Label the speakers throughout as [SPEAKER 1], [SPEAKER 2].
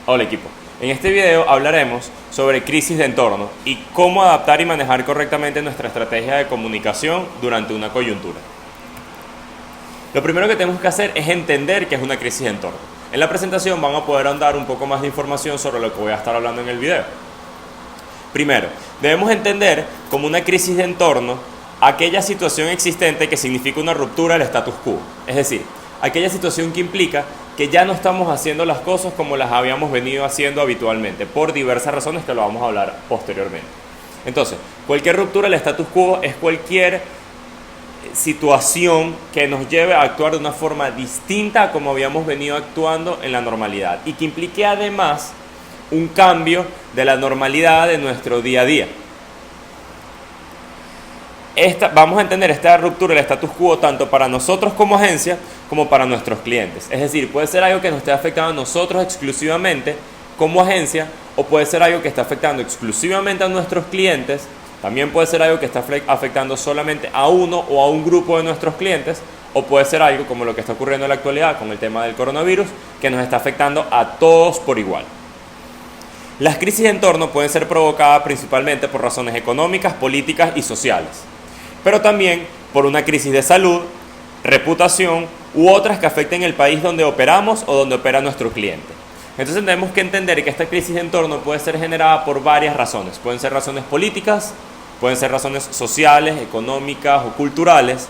[SPEAKER 1] Hola equipo, en este video hablaremos sobre crisis de entorno y cómo adaptar y manejar correctamente nuestra estrategia de comunicación durante una coyuntura. Lo primero que tenemos que hacer es entender qué es una crisis de entorno. En la presentación van a poder ahondar un poco más de información sobre lo que voy a estar hablando en el video. Primero, debemos entender como una crisis de entorno aquella situación existente que significa una ruptura del status quo, es decir, aquella situación que implica que ya no estamos haciendo las cosas como las habíamos venido haciendo habitualmente, por diversas razones que lo vamos a hablar posteriormente. Entonces, cualquier ruptura del status quo es cualquier situación que nos lleve a actuar de una forma distinta a como habíamos venido actuando en la normalidad y que implique además un cambio de la normalidad de nuestro día a día. Vamos a entender esta ruptura del status quo tanto para nosotros como agencia como para nuestros clientes. Es decir, puede ser algo que nos esté afectando a nosotros exclusivamente como agencia o puede ser algo que está afectando exclusivamente a nuestros clientes. También puede ser algo que está afectando solamente a uno o a un grupo de nuestros clientes o puede ser algo como lo que está ocurriendo en la actualidad con el tema del coronavirus que nos está afectando a todos por igual. Las crisis de entorno pueden ser provocadas principalmente por razones económicas, políticas y sociales, pero también por una crisis de salud, reputación u otras que afecten el país donde operamos o donde opera nuestro cliente. Entonces tenemos que entender que esta crisis de entorno puede ser generada por varias razones. Pueden ser razones políticas, pueden ser razones sociales, económicas o culturales,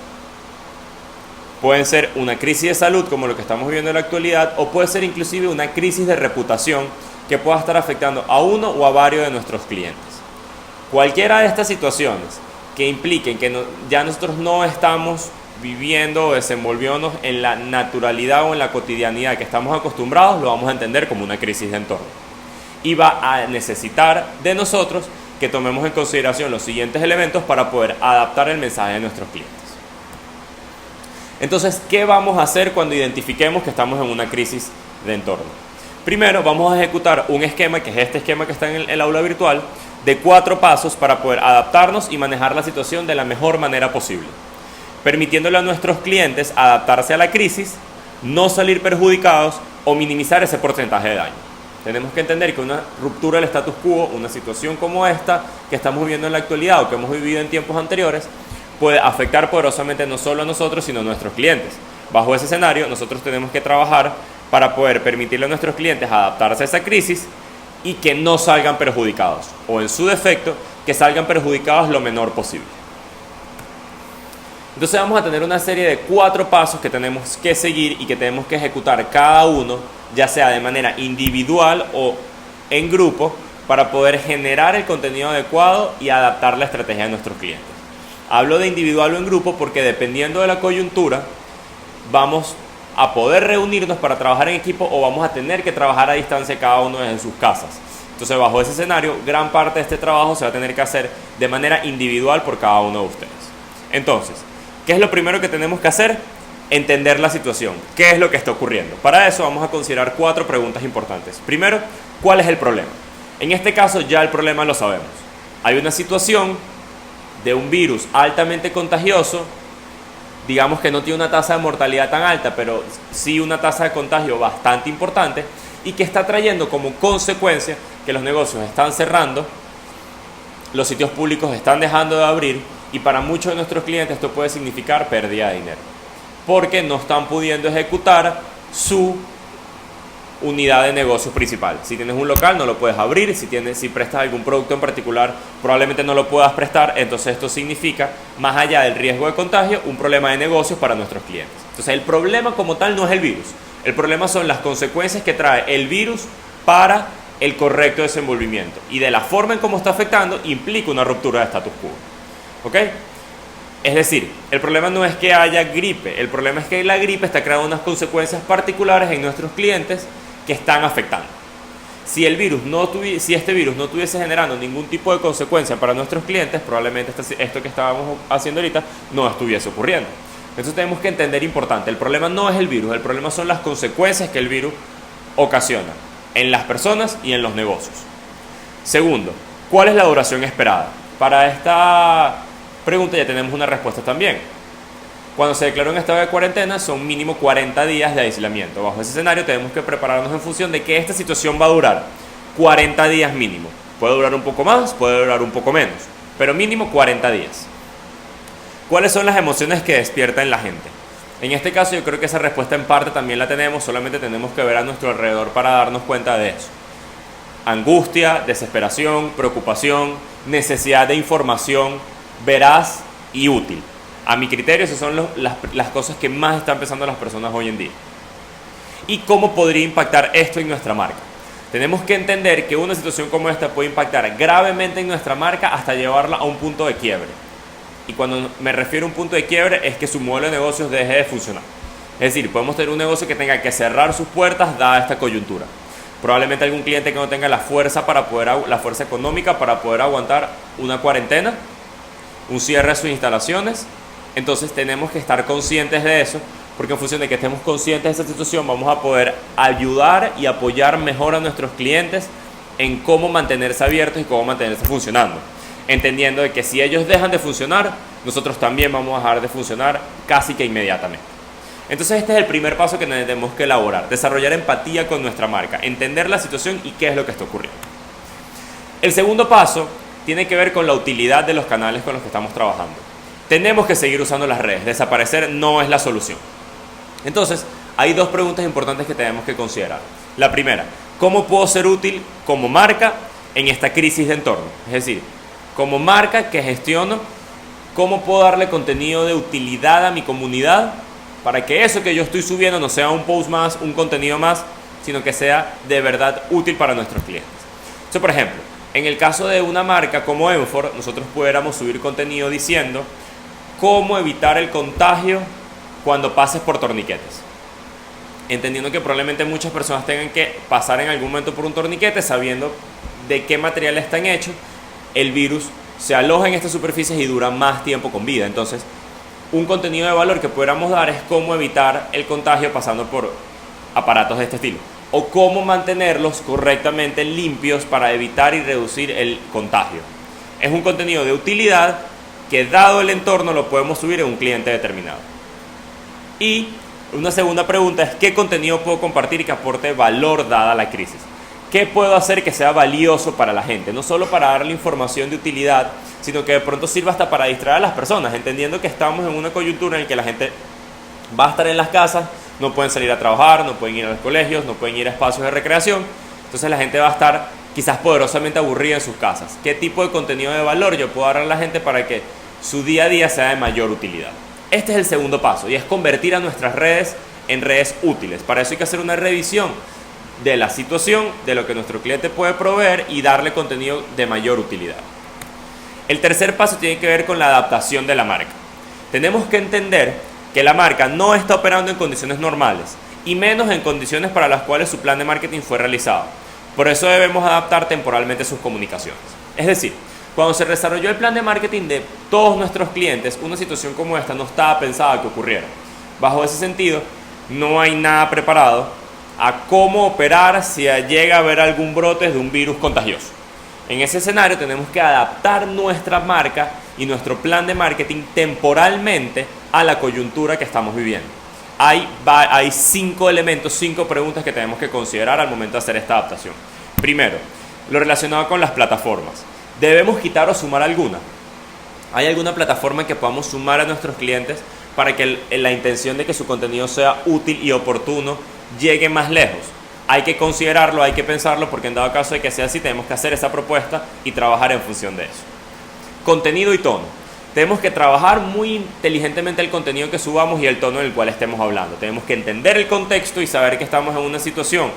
[SPEAKER 1] pueden ser una crisis de salud como lo que estamos viviendo en la actualidad o puede ser inclusive una crisis de reputación que pueda estar afectando a uno o a varios de nuestros clientes. Cualquiera de estas situaciones que impliquen que ya nosotros no estamos viviendo o desenvolviéndonos en la naturalidad o en la cotidianidad que estamos acostumbrados, lo vamos a entender como una crisis de entorno. Y va a necesitar de nosotros que tomemos en consideración los siguientes elementos para poder adaptar el mensaje de nuestros clientes. Entonces, ¿qué vamos a hacer cuando identifiquemos que estamos en una crisis de entorno? Primero, vamos a ejecutar un esquema, que es este esquema que está en el aula virtual, de 4 pasos para poder adaptarnos y manejar la situación de la mejor manera posible, permitiéndole a nuestros clientes adaptarse a la crisis, no salir perjudicados o minimizar ese porcentaje de daño. Tenemos que entender que una ruptura del status quo, una situación como esta que estamos viviendo en la actualidad o que hemos vivido en tiempos anteriores, puede afectar poderosamente no solo a nosotros, sino a nuestros clientes. Bajo ese escenario, nosotros tenemos que trabajar para poder permitirle a nuestros clientes adaptarse a esa crisis y que no salgan perjudicados, o en su defecto, que salgan perjudicados lo menor posible. Entonces vamos a tener una serie de 4 pasos que tenemos que seguir y que tenemos que ejecutar cada uno, ya sea de manera individual o en grupo, para poder generar el contenido adecuado y adaptar la estrategia de nuestros clientes. Hablo de individual o en grupo porque dependiendo de la coyuntura, vamos a poder reunirnos para trabajar en equipo o vamos a tener que trabajar a distancia cada uno desde sus casas. Entonces, bajo ese escenario, gran parte de este trabajo se va a tener que hacer de manera individual por cada uno de ustedes. Entonces, ¿qué es lo primero que tenemos que hacer? Entender la situación. ¿Qué es lo que está ocurriendo? Para eso vamos a considerar 4 preguntas importantes. Primero, ¿cuál es el problema? En este caso ya el problema lo sabemos. Hay una situación de un virus altamente contagioso, digamos que no tiene una tasa de mortalidad tan alta, pero sí una tasa de contagio bastante importante y que está trayendo como consecuencia que los negocios están cerrando, los sitios públicos están dejando de abrir y para muchos de nuestros clientes esto puede significar pérdida de dinero porque no están pudiendo ejecutar su unidad de negocio principal. Si tienes un local no lo puedes abrir, si prestas algún producto en particular probablemente no lo puedas prestar, entonces esto significa, más allá del riesgo de contagio, un problema de negocios para nuestros clientes. Entonces el problema como tal no es el virus, el problema son las consecuencias que trae el virus para el correcto desenvolvimiento y de la forma en cómo está afectando implica una ruptura de status quo. ¿Ok? Es decir, el problema no es que haya gripe, el problema es que la gripe está creando unas consecuencias particulares en nuestros clientes que están afectando. Si este virus no estuviese generando ningún tipo de consecuencia para nuestros clientes, probablemente esto que estábamos haciendo ahorita no estuviese ocurriendo. Entonces tenemos que entender importante, el problema no es el virus, el problema son las consecuencias que el virus ocasiona en las personas y en los negocios. Segundo, ¿cuál es la duración esperada? Para esta pregunta ya tenemos una respuesta también. Cuando se declara un estado de cuarentena son mínimo 40 días de aislamiento. Bajo ese escenario tenemos que prepararnos en función de que esta situación va a durar 40 días mínimo. Puede durar un poco más, puede durar un poco menos, pero mínimo 40 días. ¿Cuáles son las emociones que despierta en la gente? En este caso yo creo que esa respuesta en parte también la tenemos, solamente tenemos que ver a nuestro alrededor para darnos cuenta de eso. Angustia, desesperación, preocupación, necesidad de información veraz y útil. A mi criterio, esas son las cosas que más están pensando las personas hoy en día. ¿Y cómo podría impactar esto en nuestra marca? Tenemos que entender que una situación como esta puede impactar gravemente en nuestra marca hasta llevarla a un punto de quiebre. Y cuando me refiero a un punto de quiebre es que su modelo de negocios deje de funcionar. Es decir, podemos tener un negocio que tenga que cerrar sus puertas dada esta coyuntura. Probablemente algún cliente que no tenga la fuerza económica para poder aguantar una cuarentena, un cierre de sus instalaciones. Entonces tenemos que estar conscientes de eso, porque en función de que estemos conscientes de esa situación vamos a poder ayudar y apoyar mejor a nuestros clientes en cómo mantenerse abiertos y cómo mantenerse funcionando, entendiendo de que si ellos dejan de funcionar, nosotros también vamos a dejar de funcionar casi que inmediatamente. Entonces este es el primer paso que tenemos que elaborar, desarrollar empatía con nuestra marca, entender la situación y qué es lo que está ocurriendo. El segundo paso tiene que ver con la utilidad de los canales con los que estamos trabajando. Tenemos que seguir usando las redes, desaparecer no es la solución. Entonces, hay dos preguntas importantes que tenemos que considerar. La primera, ¿cómo puedo ser útil como marca en esta crisis de entorno? Es decir, como marca que gestiono, ¿cómo puedo darle contenido de utilidad a mi comunidad para que eso que yo estoy subiendo no sea un post más, un contenido más, sino que sea de verdad útil para nuestros clientes? Entonces, por ejemplo, en el caso de una marca como Enfor, nosotros pudiéramos subir contenido diciendo cómo evitar el contagio cuando pases por torniquetes. Entendiendo que probablemente muchas personas tengan que pasar en algún momento por un torniquete, sabiendo de qué material están hechos, el virus se aloja en estas superficies y dura más tiempo con vida. Entonces, un contenido de valor que pudiéramos dar es cómo evitar el contagio pasando por aparatos de este estilo, o cómo mantenerlos correctamente limpios para evitar y reducir el contagio. Es un contenido de utilidad que, dado el entorno, lo podemos subir en un cliente determinado. Y una segunda pregunta es ¿qué contenido puedo compartir y que aporte valor dada la crisis? ¿Qué puedo hacer que sea valioso para la gente? No solo para darle información de utilidad, sino que de pronto sirva hasta para distraer a las personas, entendiendo que estamos en una coyuntura en la que la gente va a estar en las casas, no pueden salir a trabajar, no pueden ir a los colegios, no pueden ir a espacios de recreación. Entonces la gente va a estar quizás poderosamente aburrida en sus casas. ¿Qué tipo de contenido de valor yo puedo dar a la gente para que su día a día sea de mayor utilidad? Este es el segundo paso y es convertir a nuestras redes en redes útiles. Para eso hay que hacer una revisión de la situación, de lo que nuestro cliente puede proveer y darle contenido de mayor utilidad. El tercer paso tiene que ver con la adaptación de la marca. Tenemos que entender que la marca no está operando en condiciones normales y menos en condiciones para las cuales su plan de marketing fue realizado. Por eso debemos adaptar temporalmente sus comunicaciones. Es decir, cuando se desarrolló el plan de marketing de todos nuestros clientes, una situación como esta no estaba pensada que ocurriera. Bajo ese sentido, no hay nada preparado a cómo operar si llega a haber algún brote de un virus contagioso. En ese escenario tenemos que adaptar nuestra marca y nuestro plan de marketing temporalmente a la coyuntura que estamos viviendo. Hay 5 elementos, 5 preguntas que tenemos que considerar al momento de hacer esta adaptación. Primero, lo relacionado con las plataformas. ¿Debemos quitar o sumar alguna? ¿Hay alguna plataforma en que podamos sumar a nuestros clientes para que la intención de que su contenido sea útil y oportuno llegue más lejos? Hay que considerarlo, hay que pensarlo, porque en dado caso de que sea así, tenemos que hacer esa propuesta y trabajar en función de eso. Contenido y tono. Tenemos que trabajar muy inteligentemente el contenido que subamos y el tono en el cual estemos hablando. Tenemos que entender el contexto y saber que estamos en una situación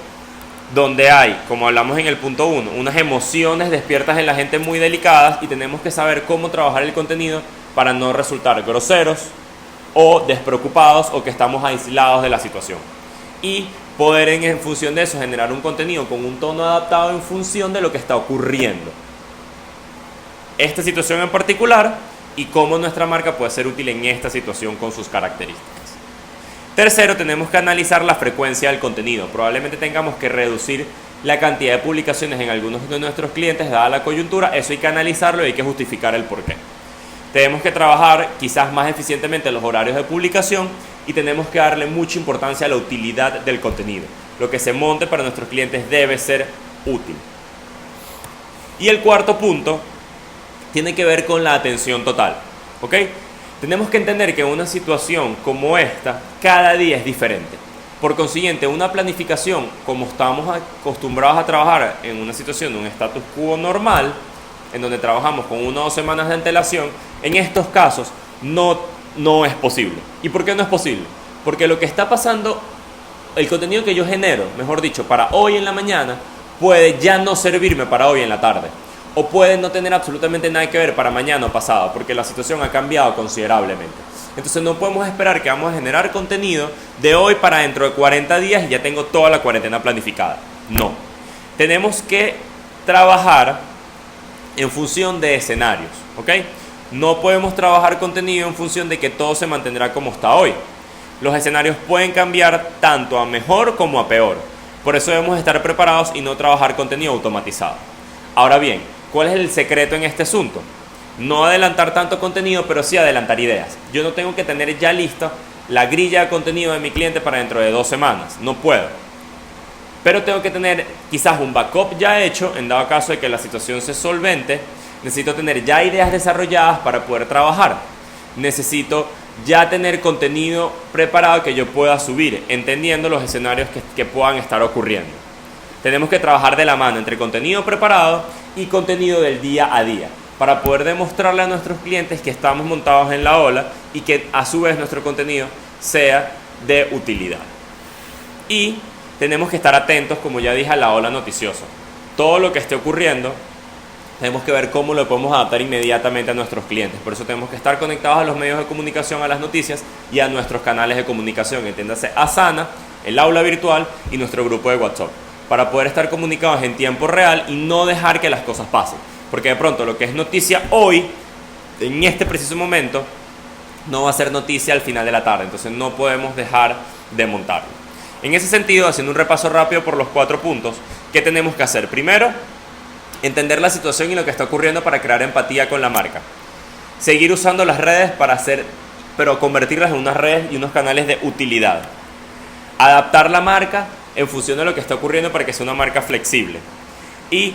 [SPEAKER 1] donde hay, como hablamos en el punto 1, unas emociones despiertas en la gente muy delicadas y tenemos que saber cómo trabajar el contenido para no resultar groseros o despreocupados o que estamos aislados de la situación. Y poder en función de eso generar un contenido con un tono adaptado en función de lo que está ocurriendo. Esta situación en particular y cómo nuestra marca puede ser útil en esta situación con sus características. Tercero, tenemos que analizar la frecuencia del contenido. Probablemente tengamos que reducir la cantidad de publicaciones en algunos de nuestros clientes dada la coyuntura. Eso hay que analizarlo y hay que justificar el porqué. Tenemos que trabajar quizás más eficientemente los horarios de publicación y tenemos que darle mucha importancia a la utilidad del contenido. Lo que se monte para nuestros clientes debe ser útil. Y el cuarto punto tiene que ver con la atención total, ¿ok? Tenemos que entender que en una situación como esta, cada día es diferente. Por consiguiente, una planificación, como estamos acostumbrados a trabajar en una situación de un status quo normal, en donde trabajamos con 1 o 2 semanas de antelación, en estos casos no es posible. ¿Y por qué no es posible? Porque lo que está pasando, el contenido que yo genero, mejor dicho, para hoy en la mañana, puede ya no servirme para hoy en la tarde. O puede no tener absolutamente nada que ver para mañana o pasado, porque la situación ha cambiado considerablemente. Entonces no podemos esperar que vamos a generar contenido de hoy para dentro de 40 días y ya tengo toda la cuarentena planificada. No. Tenemos que trabajar en función de escenarios, ¿ok? No podemos trabajar contenido en función de que todo se mantendrá como está hoy. Los escenarios pueden cambiar tanto a mejor como a peor. Por eso debemos estar preparados y no trabajar contenido automatizado. Ahora bien, ¿cuál es el secreto en este asunto? No adelantar tanto contenido, pero sí adelantar ideas. Yo no tengo que tener ya lista la grilla de contenido de mi cliente para dentro de 2 semanas. No puedo. Pero tengo que tener quizás un backup ya hecho, en dado caso de que la situación se solvente. Necesito tener ya ideas desarrolladas para poder trabajar. Necesito ya tener contenido preparado que yo pueda subir, entendiendo los escenarios que puedan estar ocurriendo. Tenemos que trabajar de la mano entre contenido preparado y contenido del día a día, para poder demostrarle a nuestros clientes que estamos montados en la ola y que a su vez nuestro contenido sea de utilidad. Y tenemos que estar atentos, como ya dije, a la ola noticiosa. Todo lo que esté ocurriendo, tenemos que ver cómo lo podemos adaptar inmediatamente a nuestros clientes. Por eso tenemos que estar conectados a los medios de comunicación, a las noticias y a nuestros canales de comunicación, entiéndase Asana, el aula virtual y nuestro grupo de WhatsApp, para poder estar comunicados en tiempo real y no dejar que las cosas pasen. Porque de pronto lo que es noticia hoy, en este preciso momento, no va a ser noticia al final de la tarde. Entonces no podemos dejar de montarlo. En ese sentido, haciendo un repaso rápido por los 4 puntos, ¿qué tenemos que hacer? Primero, entender la situación y lo que está ocurriendo para crear empatía con la marca. Seguir usando las redes pero convertirlas en unas redes y unos canales de utilidad. Adaptar la marca en función de lo que está ocurriendo para que sea una marca flexible. Y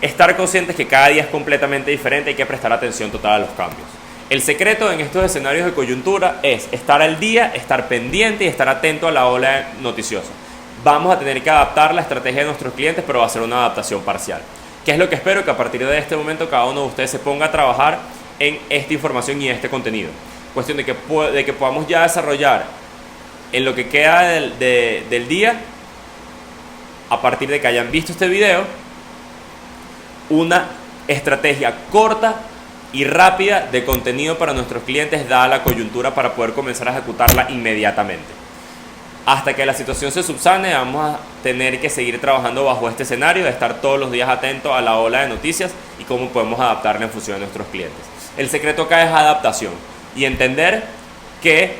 [SPEAKER 1] estar conscientes que cada día es completamente diferente, hay que prestar atención total a los cambios. El secreto en estos escenarios de coyuntura es estar al día, estar pendiente y estar atento a la ola noticiosa. Vamos a tener que adaptar la estrategia de nuestros clientes, pero va a ser una adaptación parcial. ¿Qué es lo que espero? Que a partir de este momento cada uno de ustedes se ponga a trabajar en esta información y este contenido. Cuestión de que podamos ya desarrollar en lo que queda del día, a partir de que hayan visto este video, una estrategia corta y rápida de contenido para nuestros clientes, dada la coyuntura, para poder comenzar a ejecutarla inmediatamente. Hasta que la situación se subsane, vamos a tener que seguir trabajando bajo este escenario, de estar todos los días atentos a la ola de noticias y cómo podemos adaptarla en función de nuestros clientes. El secreto acá es adaptación y entender que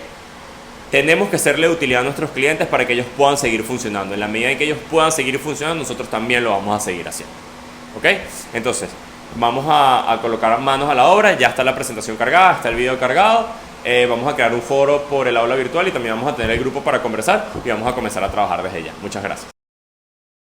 [SPEAKER 1] tenemos que serle de utilidad a nuestros clientes para que ellos puedan seguir funcionando. En la medida en que ellos puedan seguir funcionando, nosotros también lo vamos a seguir haciendo. ¿Ok? Entonces, vamos a colocar manos a la obra. Ya está la presentación cargada, está el video cargado. Vamos a crear un foro por el aula virtual y también vamos a tener el grupo para conversar y vamos a comenzar a trabajar desde ya. Muchas gracias.